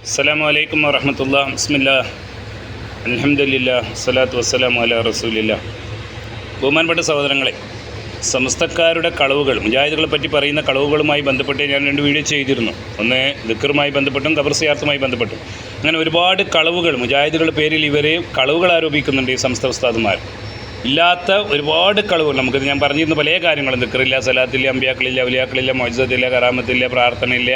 അസ്സലാമു അലൈക്കും വറഹ്മത്തുള്ളാഹി ബിസ്മില്ലാഹ് അൽഹംദുലില്ലാഹ് സ്വലാത്തു വസ്സലാമു അലാ റസൂലില്ലാഹ്. ബഹുമാനപ്പെട്ട സഹോദരങ്ങളെ, സമസ്തക്കാരുടെ കളവുകൾ, മുജാഹിദുകളെ പറ്റി പറയുന്ന കളവുകളുമായി ബന്ധപ്പെട്ട് ഞാൻ 2 വീഡിയോ ചെയ്തിരുന്നു. ഒന്ന് ദിക്റുമായി ബന്ധപ്പെട്ടും ഖബർ സിയാറത്തുമായി ബന്ധപ്പെട്ടും. അങ്ങനെ ഒരുപാട് കളവുകൾ മുജാഹിദുകളുടെ പേരിൽ ഇവർ കളവുകൾ ആരോപിക്കുന്നുണ്ട് ഈ സമസ്ത ഉസ്താദുമാർ. ഇല്ലാത്ത ഒരുപാട് കളവുകൾ നമുക്കിത് ഞാൻ പറഞ്ഞിരുന്ന പല കാര്യങ്ങളും, ദിക്റില്ല, സലാത്തില്ല, അമ്പിയാക്കളില്ല, ഔലിയാക്കളില്ല, മുഅ്ജിസത്തില്ല, കറാമത്തില്ല, പ്രാർത്ഥനയില്ല,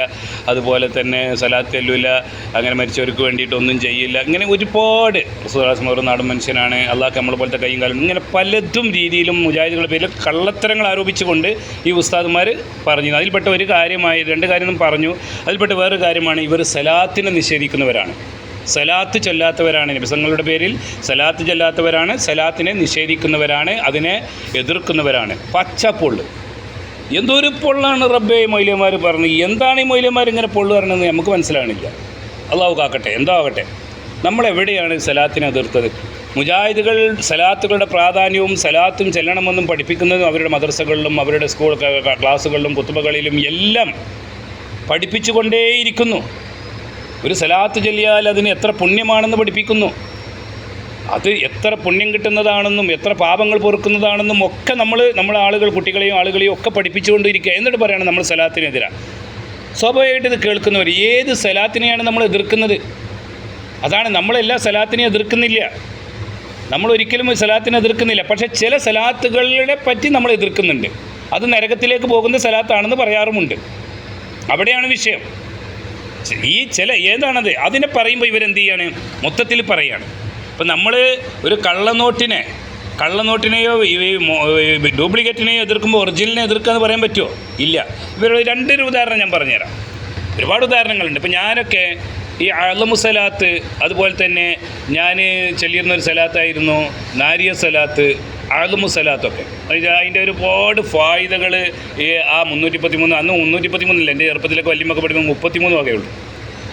അതുപോലെ തന്നെ സലാത്ത് ചെല്ലില്ല, അങ്ങനെ മരിച്ചവർക്ക് വേണ്ടിയിട്ട് ഒന്നും ചെയ്യില്ല, ഇങ്ങനെ ഒരുപാട് റസൂലുള്ളാഹി ഒരു നാടൻ മനുഷ്യനാണ്, അള്ളാഹ് നമ്മളെ പോലത്തെ കൈയും കാലും, ഇങ്ങനെ പലതും രീതിയിലും മുജാഹിദുകളുടെ പേരിൽ കള്ളത്തരങ്ങൾ ആരോപിച്ചുകൊണ്ട് ഈ ഉസ്താദുമാർ പറഞ്ഞു. അതിൽപ്പെട്ട ഒരു കാര്യമായി 2 കാര്യം പറഞ്ഞു. അതിൽപ്പെട്ട വേറൊരു കാര്യമാണ്, ഇവർ സലാത്തിനെ നിഷേധിക്കുന്നവരാണ്, സലാത്ത് ചൊല്ലാത്തവരാണ്, നബിസങ്ങളുടെ പേരിൽ സലാത്ത് ചൊല്ലാത്തവരാണ്, സലാത്തിനെ നിഷേധിക്കുന്നവരാണ്, അതിനെ എതിർക്കുന്നവരാണ്. പച്ചപ്പൊള്ള്, എന്തൊരു പൊള്ളാണ് റബ്ബേ മൗലവിമാർ പറഞ്ഞു. എന്താണ് ഈ മൗലവിമാർ ഇങ്ങനെ പൊള്ളു പറഞ്ഞതെന്ന് നമുക്ക് മനസ്സിലാകണില്ല. അള്ളാഹു കാക്കട്ടെ. എന്തോ ആകട്ടെ, നമ്മളെവിടെയാണ് സലാത്തിനെ എതിർത്തത്? മുജാഹിദുകൾ സലാത്തുകളുടെ പ്രാധാന്യവും സലാത്തും ചെല്ലണമെന്നും പഠിപ്പിക്കുന്നതും അവരുടെ മദ്രസകളിലും അവരുടെ സ്കൂൾ ക്ലാസ്സുകളിലും കുത്തുബകളിലും എല്ലാം പഠിപ്പിച്ചുകൊണ്ടേയിരിക്കുന്നു. ഒരു സലാത്ത് ചൊല്ലിയാൽ അതിന് എത്ര പുണ്യമാണെന്ന് പഠിപ്പിക്കുന്നു, അത് എത്ര പുണ്യം കിട്ടുന്നതാണെന്നും എത്ര പാപങ്ങൾ പൊറുക്കുന്നതാണെന്നും ഒക്കെ നമ്മളെ ആളുകൾ, കുട്ടികളെയും ഒക്കെ പഠിപ്പിച്ചുകൊണ്ടിരിക്കുക. എന്നിട്ട് പറയണം നമ്മൾ സലാത്തിനെതിരാണ്. സ്വാഭാവികമായിട്ട് ഇത് കേൾക്കുന്നവർ ഏത് സലാത്തിനെയാണ് നമ്മൾ എതിർക്കുന്നത്? അതാണ്, നമ്മളെല്ലാ സലാത്തിനെയും എതിർക്കുന്നില്ല, നമ്മളൊരിക്കലും സലാത്തിനെ എതിർക്കുന്നില്ല. പക്ഷേ ചില സലാത്തുകളെ പറ്റി നമ്മൾ എതിർക്കുന്നുണ്ട്. അത് നരകത്തിലേക്ക് പോകുന്ന സലാത്താണെന്ന് പറയാറുമുണ്ട്. അവിടെയാണ് വിഷയം. ഈ ഏതാണത്? അതിനെ പറയുമ്പോൾ ഇവരെന്ത് ചെയ്യാണ്? മൊത്തത്തിൽ പറയാണ്. ഇപ്പം നമ്മൾ ഒരു കള്ളനോട്ടിനെയോ ഡ്യൂപ്ലിക്കേറ്റിനെയോ എതിർക്കുമ്പോൾ ഒറിജിനലിനെ എതിർക്കുക എന്ന് പറയാൻ പറ്റുമോ? ഇല്ല. ഇവരുടെ 2 ഉദാഹരണം ഞാൻ പറഞ്ഞുതരാം. ഒരുപാട് ഉദാഹരണങ്ങളുണ്ട്. ഇപ്പം ഞാനൊക്കെ ഈ അഅ്ലമു സലാത്ത്, അതുപോലെ തന്നെ ഞാൻ ചൊല്ലിയിരുന്നൊരു സലാത്തായിരുന്നു നാരിയ സലാത്ത്, അഅ്ലമു സലാത്തൊക്കെ. അതിൻ്റെ ഒരുപാട് ഫായിദകൾ ആ 313, അന്ന് 313 എൻ്റെ ചെറുപ്പത്തിലൊക്കെ വല്യമ്മൊക്കെ പഠിക്കുമ്പോൾ 33 വകയുള്ളൂ.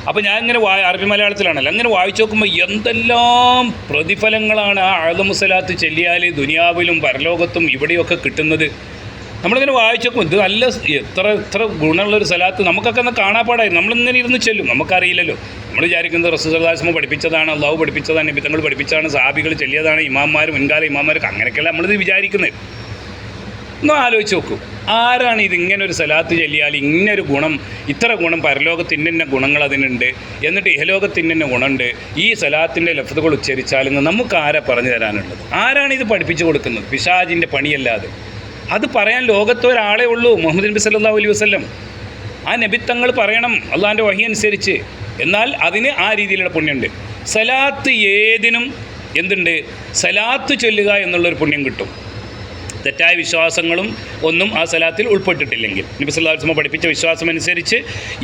അപ്പോൾ ഞാൻ ഇങ്ങനെ അറബി മലയാളത്തിലാണല്ലോ, അങ്ങനെ വായിച്ചു നോക്കുമ്പോൾ എന്തെല്ലാം പ്രതിഫലങ്ങളാണ് ആ അഅ്ലമു സലാത്ത് ചൊല്ലിയാൽ ദുനിയാവിലും പരലോകത്തും ഇവിടെയൊക്കെ കിട്ടുന്നത്. നമ്മളിങ്ങനെ വായിച്ചു നോക്കും, ഇത് നല്ല എത്ര ഗുണമുള്ളൊരു സലാത്ത്. നമുക്കൊക്കെ ഒന്ന് കാണാപ്പാടായിരുന്നു, നമ്മളിങ്ങനെ ഇരുന്ന് ചെല്ലും, നമുക്കറിയില്ലല്ലോ. നമ്മൾ വിചാരിക്കുന്നത് റസൂലുള്ളാഹി സ്വല്ലല്ലാഹു അലൈഹി വസല്ലം പഠിപ്പിച്ചതാണ്, അള്ളാഹു പഠിപ്പിച്ചതാണ്, നബി തങ്ങൾ പഠിപ്പിച്ചതാണ്, സഹാബികൾ ചൊല്ലിയതാണ്, ഇമാംമാർ, മുൻകാല ഇമാംമാർക്ക്, അങ്ങനെയൊക്കെയല്ല നമ്മളിത് വിചാരിക്കുന്നത്. ഒന്ന് ആലോചിച്ച് നോക്കൂ, ആരാണ് ഇതിങ്ങനെ ഒരു സലാത്ത് ചൊല്ലിയാൽ ഇങ്ങനൊരു ഗുണം, ഇത്ര ഗുണം, പരലോകത്ത് ഇന്ന ഗുണങ്ങൾ അതിനുണ്ട്, എന്നിട്ട് ഇഹലോകത്ത് ഇന്ന ഗുണമുണ്ട്, ഈ സലാത്തിൻ്റെ ലഫ്ദുകൾ ഉച്ചരിച്ചാലെന്ന് നമുക്ക് ആരാ പറഞ്ഞു തരാനുള്ളത്? ആരാണ് ഇത് പഠിപ്പിച്ചു കൊടുക്കുന്നത്? പിശാചിൻ്റെ പണിയല്ലാതെ. അത് പറയാൻ ലോകത്ത് ഒരാളേ ഉള്ളൂ, മുഹമ്മദ് നബി സല്ലല്ലാഹു അലൈഹി വസല്ലം. ആ നബിത്തങ്ങൾ പറയണം അള്ളാഹിൻ്റെ വഹി അനുസരിച്ച്. എന്നാൽ അതിന് ആ രീതിയിലുള്ള പുണ്യമുണ്ട്. സലാത്ത് ഏതിനും എന്തുണ്ട്? സലാത്ത് ചൊല്ലുക എന്നുള്ളൊരു പുണ്യം കിട്ടും. തെറ്റായ വിശ്വാസങ്ങളും ഒന്നും ആ സലാത്തിൽ ഉൾപ്പെട്ടിട്ടില്ലെങ്കിൽ, നബി സല്ലല്ലാഹു അലൈഹി വസല്ലം പഠിപ്പിച്ച വിശ്വാസം അനുസരിച്ച്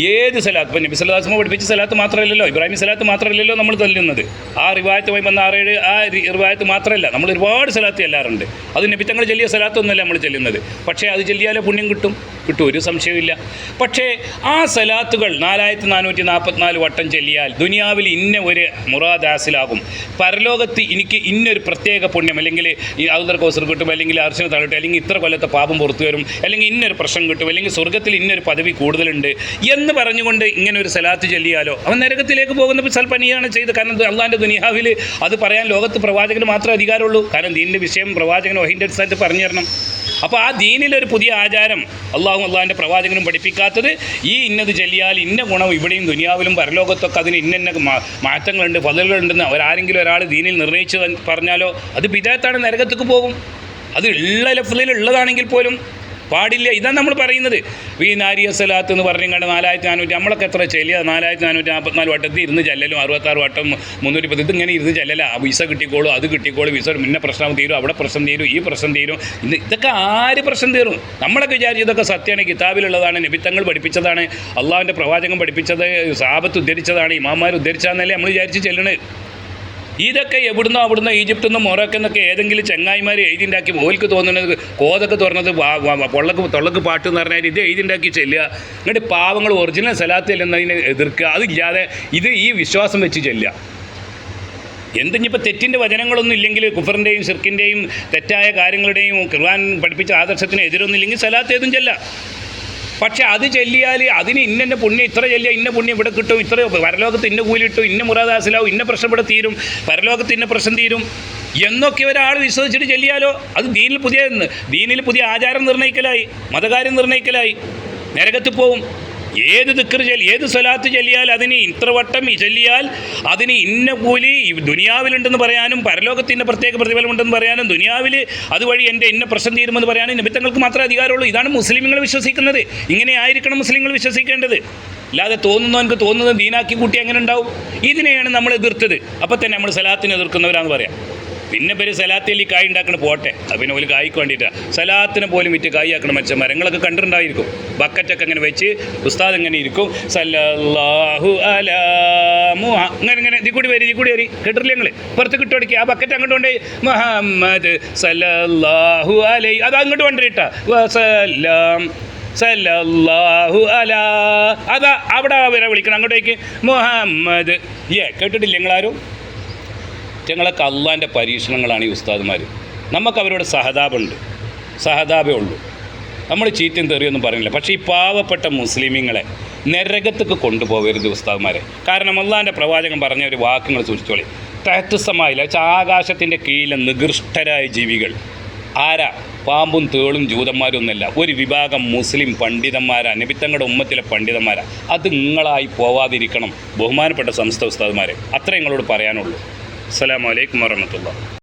ഏത് സലാത്ത്, ഇപ്പോൾ നബി സല്ലല്ലാഹു അലൈഹി വസല്ലം പഠിപ്പിച്ച സലാത്ത് മാത്രമല്ലല്ലോ, ഇബ്രാഹിം സലാത്ത് മാത്രമല്ലല്ലോ നമ്മൾ ചൊല്ലുന്നത്, ആ റിവായത്തുമായി വന്ന 6-7 ആ റിവായത്ത് മാത്രമല്ല, നമ്മൾ ഒരുപാട് സലാത്ത് ചെല്ലാറുണ്ട്. അത് നബി തങ്ങൾ ചൊല്ലിയ സലാത്തൊന്നുമല്ല നമ്മൾ ചെല്ലുന്നത്. പക്ഷേ അത് ചൊല്ലിയാലേ പുണ്യം കിട്ടും, ഒരു സംശയമില്ല. പക്ഷേ ആ സലാത്തുകൾ 4444 വട്ടം ചൊല്ലിയാൽ ദുനിയാവിൽ ഇന്ന ഒരു മുറാദ് ഹാസിലാകും, പരലോകത്ത് എനിക്ക് ഇന്നൊരു പ്രത്യേക പുണ്യം, അല്ലെങ്കിൽ ഈ ഔദർ കൗസർ കിട്ടും, അല്ലെങ്കിൽ അർശന തള്ളട്ടെ, അല്ലെങ്കിൽ ഇത്ര കൊല്ലത്തെ പാപം പുറത്തു വരും, അല്ലെങ്കിൽ ഇന്നൊരു പ്രശ്നം കിട്ടും, അല്ലെങ്കിൽ സ്വർഗ്ഗത്തിൽ ഇന്നൊരു പദവി കൂടുതലുണ്ട് എന്ന് പറഞ്ഞുകൊണ്ട് ഇങ്ങനെ ഒരു സലാത്ത് ചൊല്ലിയാലോ അവൻ നരകത്തിലേക്ക് പോകുന്ന സൽപ്പനിയാണ് ചെയ്ത്. കാരണം അള്ളാഹിൻ്റെ ദുനിയാവിൽ അത് പറയാൻ ലോകത്ത് പ്രവാചകന് മാത്രമേ അധികാരമുള്ളൂ. കാരണം ദീനിൻ്റെ വിഷയം പ്രവാചകൻ വഹീൻ്റെ അടിസ്ഥാനത്തിൽ പറഞ്ഞു തരണം. അപ്പോൾ ആ ദീനിലൊരു പുതിയ ആചാരം അള്ളാഹിൻ്റെ പ്രവാചകനും പഠിപ്പിക്കാത്തത്, ഈ ഇന്നത് ചൊല്ലിയാൽ ഇന്ന ഗുണം ഇവിടെയും ദുനിയാവിലും പരലോകത്തൊക്കെ അതിന് ഇന്ന മാറ്റങ്ങളുണ്ട്, ഫളലുകളുണ്ടെന്ന് അവരാരെങ്കിലും ഒരാൾ ദീനിൽ നിർണ്ണയിച്ച് പറഞ്ഞാലോ അത് ബിദഅത്താണ്, നരകത്തേക്ക് പോകും. അത് ഉള്ള ലഫ്ളിൽ ഉള്ളതാണെങ്കിൽ പോലും പാടില്ല. ഇതാണ് നമ്മൾ പറയുന്നത്. ഈ നാരിയ സലാത്ത് എന്ന് പറഞ്ഞാൽ 4400, നമ്മളൊക്കെ എത്ര ചെല്ലിയ 4444 വട്ടത്തിൽ ഇരുന്ന് ചെല്ലലും, 66 വട്ടം 310, ഇതിങ്ങനെ ഇരുന്ന് ചെല്ലല. വിസ കിട്ടിക്കോളും, അത് കിട്ടിക്കോളും, വിസ മുന്നേ പ്രശ്നം തീരും, അവിടെ പ്രശ്നം തീരും, ഈ പ്രശ്നം തീരും. ഇതൊക്കെ ആര് പ്രശ്നം തീരും? നമ്മളൊക്കെ വിചാരിച്ചു ഇതൊക്കെ സത്യമാണ്, കിതാബിലുള്ളതാണ്, നബിത്തങ്ങൾ പഠിപ്പിച്ചതാണ്, അള്ളാഹുവിൻ്റെ പ്രവാചകൻ പഠിപ്പിച്ചത്, സഹാബത്ത് ഉദ്ധരിച്ചതാണ്, ഇമാമാർ ഉദ്ധരിച്ചതെന്നല്ലേ നമ്മൾ വിചാരിച്ച് ചെല്ലണത്. ഇതൊക്കെ അവിടുന്ന് ഈജിപ്തിൽ നിന്ന് മൊറോക്കോ എന്നൊക്കെ ഏതെങ്കിലും ചങ്ങായിമാർ എഴുതിണ്ടാക്കി ഓൽക്ക് തോന്നുന്നത്, കോതൊക്കെ തുറന്നത് തൊള്ളക്ക് പാട്ട് എന്ന് പറഞ്ഞാൽ ഇത് എഴുതിണ്ടാക്കി ചെല്ലുക. എന്നിട്ട് പാവങ്ങൾ ഒറിജിനൽ സലാത്ത് ചെല്ലുന്നതിനെ എതിർക്കുക. അതില്ലാതെ ഈ വിശ്വാസം വെച്ച് ചെല്ലുക. എന്തിനിപ്പോൾ തെറ്റിൻ്റെ വചനങ്ങളൊന്നും ഇല്ലെങ്കിൽ, കുഫറിൻ്റെയും ഷിർക്കിൻ്റെയും തെറ്റായ കാര്യങ്ങളുടെയും ഖുർആൻ പഠിപ്പിച്ച ആദർശത്തിന് എതിരൊന്നും ഇല്ലെങ്കിൽ സലാത്ത് ഏതും ചെല്ലാം. പക്ഷെ അത് ചൊല്ലിയാൽ അതിന് ഇന്ന പുണ്യം ഇത്ര ചൊല്ലിയാൽ ഇന്ന പുണ്യം ഇവിടെ കിട്ടും, ഇത്ര പരലോകത്ത് ഇന്ന കൂലി കിട്ടും, ഇന്ന മുറാദാസിലാവും, ഇന്ന പ്രശ്നം ഇവിടെ തീരും, പരലോകത്ത് ഇന്ന പ്രശ്നം തീരും എന്നൊക്കെ ഒരാൾ വിശ്വസിച്ചിട്ട് ചൊല്ലിയാലോ അത് ദീനിൽ പുതിയ ആചാരം നിർണ്ണയിക്കലായി, മതകാര്യം നിർണ്ണയിക്കലായി, നരകത്ത് പോവും. ഏത് ദിക്ർ ഏത് സ്വലാത്ത് ചൊല്ലിയാൽ അതിന് ഇത്ര വട്ടം ചൊല്ലിയാൽ അതിന് ഇന്ന കൂലി ദുനിയാവിലുണ്ടെന്ന് പറയാനും പരലോകത്തിൻ്റെ പ്രത്യേക പ്രതിഫലമുണ്ടെന്ന് പറയാനും ദുനിയാവിൽ അതുവഴി എൻ്റെ ഇന്ന പ്രശ്നം തീരുമെന്ന് പറയാനും നിമിത്തങ്ങൾക്ക് മാത്രമേ അധികാരമുള്ളൂ. ഇതാണ് മുസ്ലിങ്ങൾ വിശ്വസിക്കുന്നത്. ഇങ്ങനെ ആയിരിക്കണം മുസ്ലിങ്ങൾ വിശ്വസിക്കേണ്ടത്. അല്ലാതെ തോന്നുന്നവർക്ക് തോന്നുന്നത് ദീനാക്കി കൂട്ടി അങ്ങനെ ഉണ്ടാവും. ഇതിനെയാണ് നമ്മൾ എതിർത്തത്. അപ്പോൾ തന്നെ നമ്മൾ സലാത്തിനെ എതിർക്കുന്നവരാന്ന് പറയാം. പിന്നെ പേര് സലാത്തിൽ ഈ കായ് ഉണ്ടാക്കണ പോട്ടെ, അത് പിന്നെ ഒരു കായ്ക്ക് വേണ്ടിയിട്ടാണ്. സലാത്തിനെ പോലും വിറ്റ് കായ് ആക്കണം മനുഷ്യന്മാർ. നിങ്ങളൊക്കെ കണ്ടിട്ടുണ്ടായിരിക്കും. ബക്കറ്റൊക്കെ അങ്ങനെ വെച്ച് ഉസ്താദ് ഇങ്ങനെ ഇരിക്കും, സല്ലല്ലാഹു അലാ ഇങ്ങനെ ഇതിൽ കൂടി വരി കേട്ടിട്ടില്ല നിങ്ങൾ? പുറത്ത് കിട്ടുമടിക്കുക ആ ബക്കറ്റ് അങ്ങോട്ട് കൊണ്ടേ മുഹമ്മദ് സല്ലല്ലാഹു അലൈ അത് അങ്ങോട്ട് കൊണ്ടിട്ടാ വസല്ലാം സല്ലല്ലാഹു അലാ അതാ അവിടെ വരെ വിളിക്കണം അങ്ങോട്ടേക്ക് മുഹമ്മദ്. കേട്ടിട്ടില്ല നിങ്ങളാരും? ഞങ്ങളൊക്കെ അള്ളാൻ്റെ പരീക്ഷണങ്ങളാണ് ഈ ഉസ്താദുമാർ. നമുക്ക് അവരോട് സഹതാപേ ഉള്ളൂ. നമ്മൾ ചീത്തയും തെറിയൊന്നും പറയുന്നില്ല. പക്ഷേ ഈ പാവപ്പെട്ട മുസ്ലിമീങ്ങളെ നരകത്തേക്ക് കൊണ്ടുപോകരുത് ഉസ്താദുമാരെ. കാരണം അള്ളാൻ്റെ പ്രവാചകൻ പറഞ്ഞ ഒരു വാക്കുകൾ സൂക്ഷിച്ചോളി. തഹത്തുസമായില്ല ആകാശത്തിൻ്റെ കീഴിലെ നികൃഷ്ടരായ ജീവികൾ ആരാ? പാമ്പും തേളും ജൂതന്മാരും ഒന്നല്ല, ഒരു വിഭാഗം മുസ്ലിം പണ്ഡിതന്മാരാ, നബിത്തങ്ങളുടെ ഉമ്മത്തിലെ പണ്ഡിതന്മാരാ. അത് നിങ്ങളായി പോവാതിരിക്കണം ബഹുമാനപ്പെട്ട സംസ്ഥ ഉസ്താദുമാരെ. അത്രേ നിങ്ങളോട് പറയാനുള്ളൂ. അസ്സലാമു അലൈക്കും വറഹ്മത്തുള്ളാഹി.